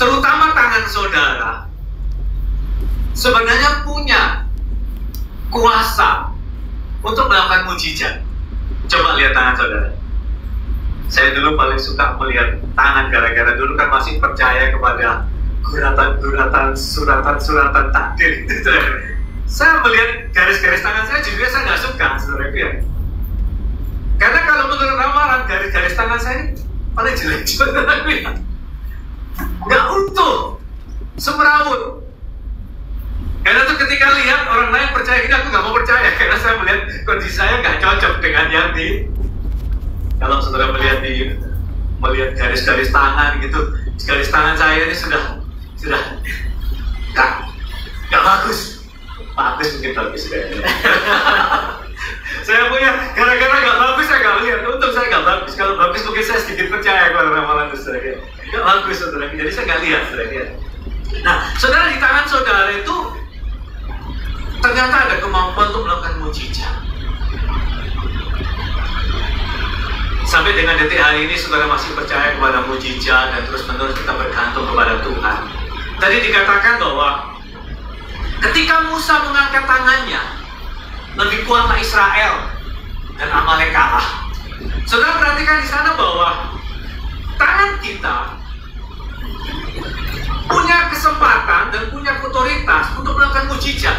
terutama tangan saudara, sebenarnya punya kuasa untuk melakukan mujizat. Coba lihat tangan saudara. Saya dulu paling suka melihat tangan, gara-gara dulu kan masih percaya kepada guratan-guratan, suratan-suratan takdir. Saya melihat garis-garis tangan saya juga saya nggak suka, saudara ya. Karena kalau menurut ramalan, garis-garis tangan saya ini paling jelek, saudara ya. Nggak utuh, semrawut. Karena tuh ketika lihat orang lain percaya gini, aku nggak mau percaya. Karena saya melihat kondisi saya nggak cocok dengan yang di. Kalau saudara melihat garis-garis tangan gitu, garis tangan saya ini sudah nggak bagus. Bagus mungkin bagus kayaknya. Saya punya gara-gara nggak bagus saya nggak lihat. Untung saya nggak bagus. Kalau bagus mungkin saya sedikit percaya kepada ramalan itu, saudara. Nggak bagus, saudara. Jadi saya nggak lihat, saudara. Nah, saudara, di tangan saudara itu ternyata ada kemampuan untuk melakukan mujizat. Sampai dengan detik hari ini saudara masih percaya kepada mujizat dan terus-menerus kita bergantung kepada Tuhan. Tadi dikatakan bahwa ketika Musa mengangkat tangannya, lebih kuatlah Israel dan Amalek kalah. Saudara perhatikan di sana bahwa tangan kita punya kesempatan dan punya otoritas untuk melakukan mujizat.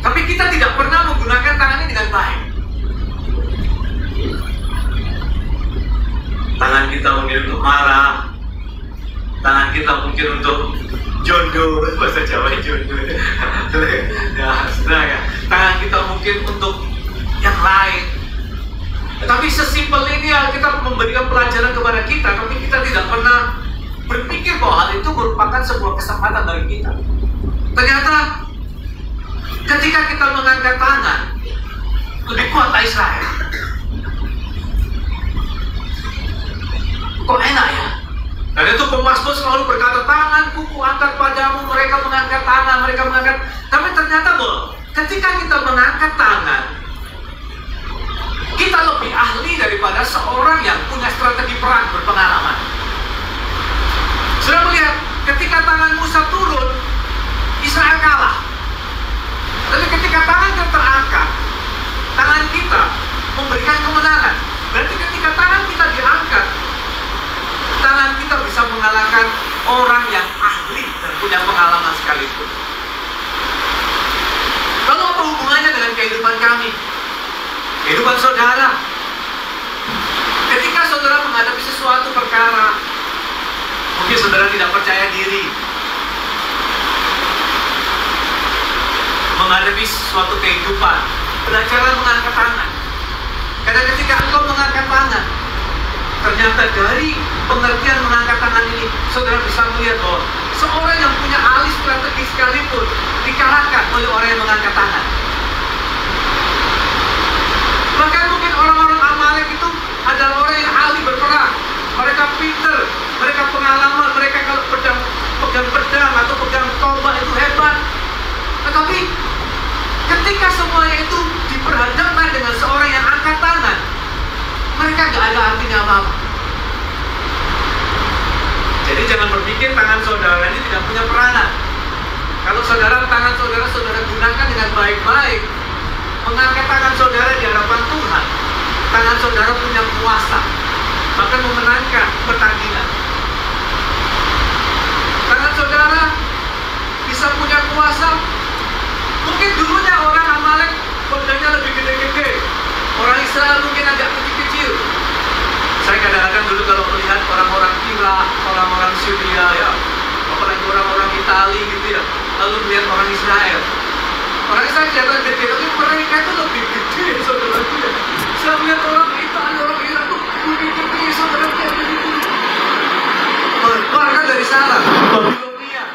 Tapi kita tidak pernah menggunakan tangannya dengan baik. Tangan kita mungkin untuk marah, tangan kita mungkin untuk jodoh, bahasa Jawa jodoh. Ya, saudara ya. Tangan kita mungkin untuk yang lain. Tapi sesimpel ini ya, kita memberikan pelajaran kepada kita, tapi kita tidak pernah berpikir bahwa hal itu merupakan sebuah kesempatan bagi kita. Ternyata ketika kita mengangkat tangan, lebih kuatlah Israel. Kok enak ya? Dan itu pemazmur selalu berkata, tanganku kuangkat padamu, mereka mengangkat tangan, mereka mengangkat. Tapi ternyata bahwa ketika kita mengangkat tangan, kita lebih ahli daripada seorang yang punya strategi perang berpengalaman. Sudah melihat, ketika tangan Musa turun, Israel kalah. Tapi ketika tangan kita terangkat, tangan kita memberikan kemenangan. Berarti ketika tangan kita diangkat, tangan kita bisa mengalahkan orang yang ahli dan punya pengalaman sekalipun. Lalu apa hubungannya dengan kehidupan kami? Kehidupan saudara. Ketika saudara menghadapi sesuatu perkara, mungkin saudara tidak percaya diri, menghadapi suatu kehidupan, belajarlah mengangkat tangan. Karena ketika engkau mengangkat tangan, ternyata dari pengertian mengangkat tangan ini, saudara bisa melihat bahwa seorang yang punya ahli strategi sekalipun dikalahkan oleh orang yang mengangkat tangan. Bahkan mungkin orang-orang Amalek itu adalah orang yang ahli berperang. Mereka pinter, mereka pengalaman, mereka kalau pegang pedang atau pegang tombak itu hebat. Tetapi ketika semuanya itu diperhadapkan dengan seorang yang angkat tangan, mereka gak ada artinya apa-apa. Jadi jangan berpikir tangan saudara ini tidak punya peranan. Kalau tangan saudara gunakan dengan baik-baik, mengangkat tangan saudara di hadapan Tuhan, tangan saudara punya kuasa, bahkan memenangkan pertandingan. Tangan saudara bisa punya kuasa. Mungkin dulunya orang Amalek badannya lebih gede-gede, orang Israel mungkin agak kecil-kecil. Saya kadang-kadang dulu kalau melihat orang-orang Irak, orang-orang Syria ya, apalagi orang-orang Itali gitu ya, lalu melihat orang Israel kelihatan gede, tapi mereka itu lebih gede, saudara. Saya melihat orang Itali, orang Irak tuh lebih gede, saudara, kayak begitu. Kan dari sana, Babilonia,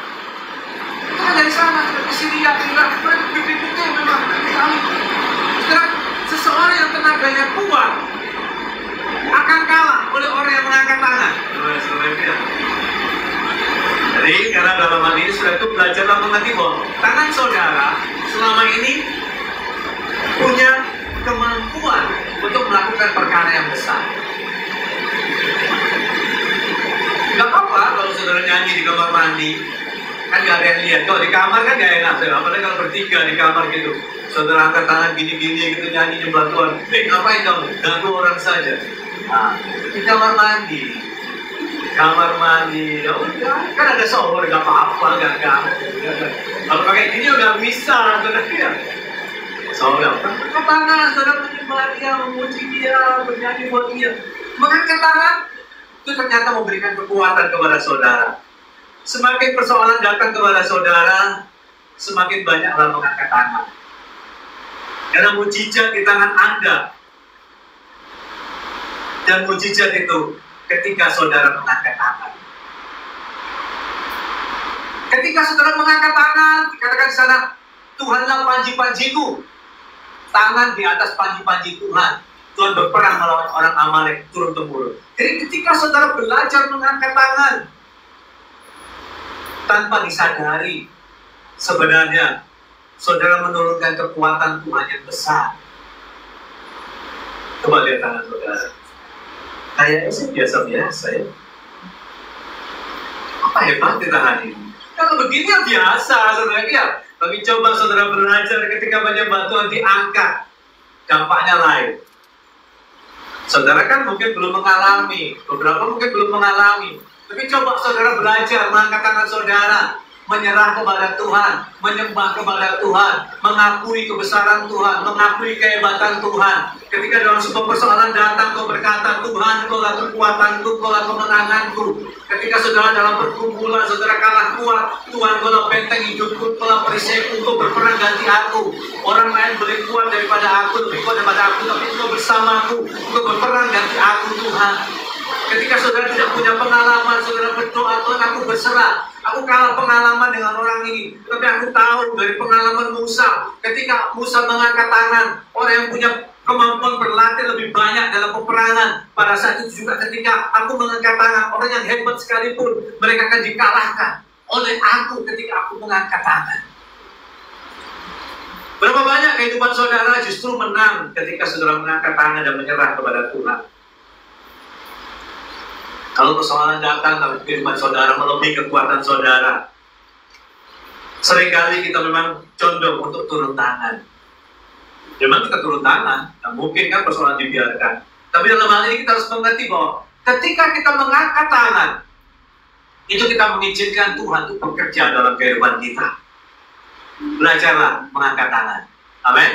itu kan dari sana, dari Syria, Irak, mereka gede-gede memang Itali. Sekarang seseorang yang tenaganya kuat akan kalah oleh orang yang mengangkat tangan. Jadi karena dalam hal ini sudah itu belajarlah mengerti bahwa tangan saudara selama ini punya kemampuan untuk melakukan perkara yang besar. Gak apa-apa kalau saudara nyanyi di kamar mandi, kan gak ada yang lihat. Kalau di kamar kan gak enak, apalagi kalau bertiga di kamar gitu. Saudara angkat tangan gini-gini gitu, nyanyi nyembah Tuhan. Ngapain kamu? Ganggu orang saja. Nah, di kamar mandi. Kamar mandi, ya udah, kan ada shower, gak apa-apa, gak ganggu. Kalau pakai gini udah bisa, saudara ya. Saudara, angkat tangan, saudara menyembah dia, memuji dia, bernyanyi buat dia. Mengangkat tangan, itu ternyata memberikan kekuatan kepada saudara. Semakin persoalan datang kepada saudara, semakin banyaklah mengangkat tangan. Karena mujizat di tangan Anda. Dan mujizat itu ketika saudara mengangkat tangan. Ketika saudara mengangkat tangan, dikatakan di sana, Tuhanlah panji-panjiku. Tangan di atas panji-panji Tuhan. Tuhan berperang melawan orang Amalek turun-temurun. Jadi ketika saudara belajar mengangkat tangan, tanpa disadari, sebenarnya saudara menurunkan kekuatan Tuhan yang besar. Coba lihat tangan saudara. Kayaknya sih biasa-biasa ya. Apa hebat di tangan ini? Kalau begini ya biasa, saudara ya. Tapi coba saudara belajar ketika menyembah Tuhan diangkat, dampaknya lain. Saudara kan mungkin belum mengalami, beberapa mungkin belum mengalami. Tapi coba saudara belajar mengangkat tangan saudara, menyerah kepada Tuhan, menyembah kepada Tuhan, mengakui kebesaran Tuhan, mengakui kehebatan Tuhan. Ketika dalam sebuah persoalan datang, kau berkata, Tuhan, kaulah kekuatanku, kaulah kemenanganku. Ketika saudara dalam pergumulan, saudara kalah kuat, Tuhan, kaulah benteng hidupku, kaulah perisaiku, kau berperang ganti aku. Orang lain boleh kuat daripada aku, lebih kuat daripada aku, tapi kau bersamaku, kau berperang ganti aku, Tuhan. Ketika saudara tidak punya pengalaman, saudara berdoa, Tuhan, aku berserah. Aku kalah pengalaman dengan orang ini. Tapi aku tahu dari pengalaman Musa. Ketika Musa mengangkat tangan, orang yang punya kemampuan berlatih lebih banyak dalam peperangan. Pada saat itu juga ketika aku mengangkat tangan, orang yang hebat sekalipun, mereka akan dikalahkan oleh aku ketika aku mengangkat tangan. Berapa banyak kehidupan saudara justru menang ketika saudara mengangkat tangan dan menyerah kepada Tuhan. Kalau persoalan datang dalam kehidupan saudara melebihi kekuatan saudara, seringkali kita memang condong untuk turun tangan. Memang kita turun tangan, nah, mungkin kan persoalan dibiarkan. Tapi dalam hal ini kita harus mengerti bahwa ketika kita mengangkat tangan, itu kita mengizinkan Tuhan untuk bekerja dalam kehidupan kita. Belajarlah mengangkat tangan. Amin.